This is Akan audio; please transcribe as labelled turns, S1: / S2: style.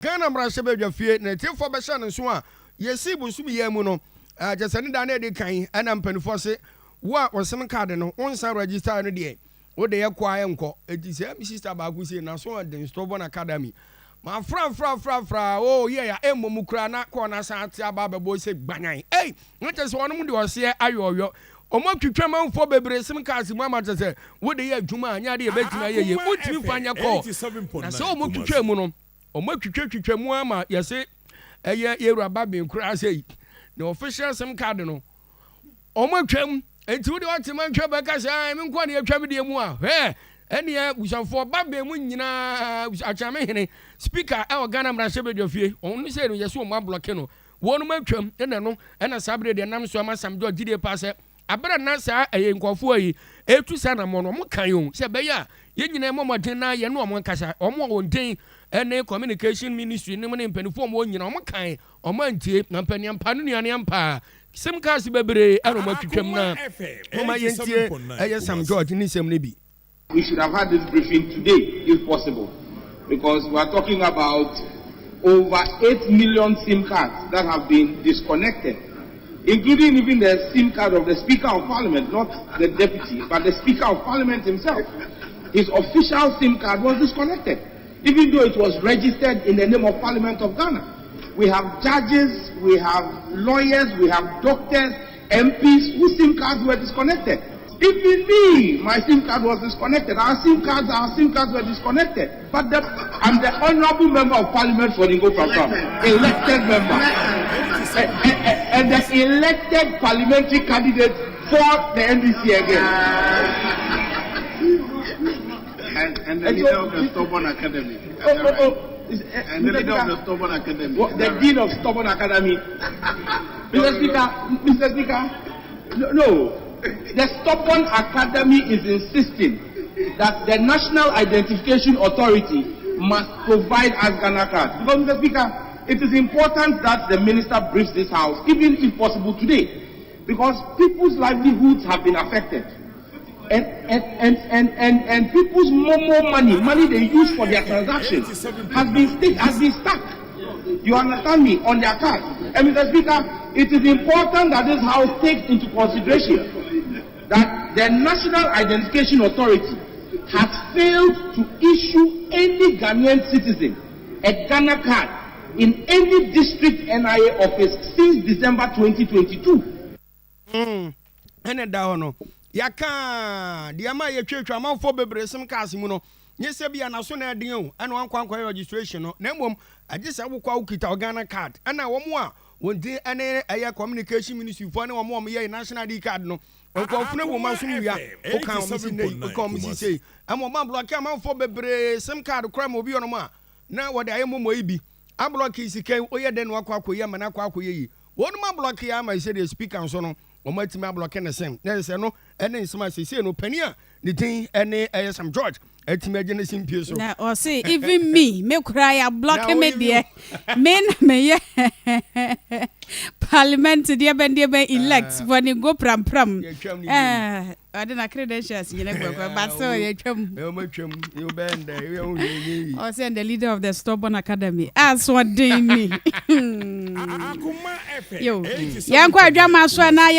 S1: Ghana Brashebe Jafie, native for Bashan and Swan. Yes, see, will be Yamuno. Just any down there, they can, and I'm penny for say, what was some cardinal, once I register in a day. What they acquire uncle, it is a Sister Bagusi and so on the Stobon Academy. My fra, oh, yeah, Mukra, corner Santa Baba boy said, Bangay. Hey, not just one would was here, Ayo. Omo twetwam for bebre sim cars mama tese wo de ya dwuma anya de beti na ye mutimi fanya call na so omo twetwam no omo twetwam ama yese eye Yeraba ben kura sei the official sim card no omo twam enti wo de otima twam be ka say me nko na ye twam de mu a he ene ya busanfo babe mu nyina achame hene speaker e Ghana Brashebe Jofie onu say no yeso omo block no wonu ma twam ene no ena sabre de nam so ama sam do gide passe abera na sa eyenkofo yi etu sa na mo no mo kan yo se be ya ye nyina mo modin na ye no mo nkasa omo wonten ene communication ministry ne mo ne mpanifo mo nyina mo kan omo antie na mpani mpa no nuane mpa sim cars bebre eno mo twetwam na mo ma yentie eye Sam George ni sem ne bi.
S2: We should have had this briefing today if possible, because we are talking about over 8 million SIM cards that have been disconnected, including even the SIM card of the Speaker of Parliament, not the Deputy, but the Speaker of Parliament himself. His official SIM card was disconnected, even though it was registered in the name of Parliament of Ghana. We have judges, we have lawyers, we have doctors, MPs whose SIM cards were disconnected. Even me, my SIM card was disconnected. Our SIM cards were disconnected. But I'm the honorable member of Parliament for the Akoma, elected member. And the elected parliamentary candidate for the NDC again.
S3: And the leader of the Stubborn Academy. And the leader of the Stubborn Academy.
S2: The dean of Stubborn Academy. Mr. Speaker, no. The Stubborn Academy is insisting that the National Identification Authority must provide us Ghana cards. Because, Mr. Speaker, it is important that the minister briefs this house, even if possible today, because people's livelihoods have been affected, and people's more money they use for their transactions has been stuck. You understand me? On their cards. And Mr. Speaker, it is important that this house takes into consideration that the National Identification Authority has failed to issue any Ghanaian citizen a Ghana card in any district NIA office since December 2022.
S1: Ene da hono yaka dia ma ye twetwa man fo bebre sim cars mu no nyese bia na so na den o ene wan kwankwa registration no na mmom agisa wo kwa ukita Ghana card ena wo mu a wonde ene eye communication ministry fo ne wo mo ye national ID card no okofune wo man so wia o kan o misi nei o kan o misi sei amo man block am fo bebre sim card kra mo bi ono ma na wo de aye mo ibi a block isiken o ye den no akwa akoye ma na akwa akoye yi wonu ma block ya ma ise the speaker so no o ma timi block ne sem na se no ene nsema sese no pani a ne tin ene Sam George etimi agene simpie so
S4: na o say even me cry ya block me there me ye parliament dia ben elect when you go pram I didn't credentials you know but so you twam
S1: you bend you
S4: o say the leader of the Stubborn Academy as what dey me
S3: Akoma FM
S4: yo yankwa adwama so na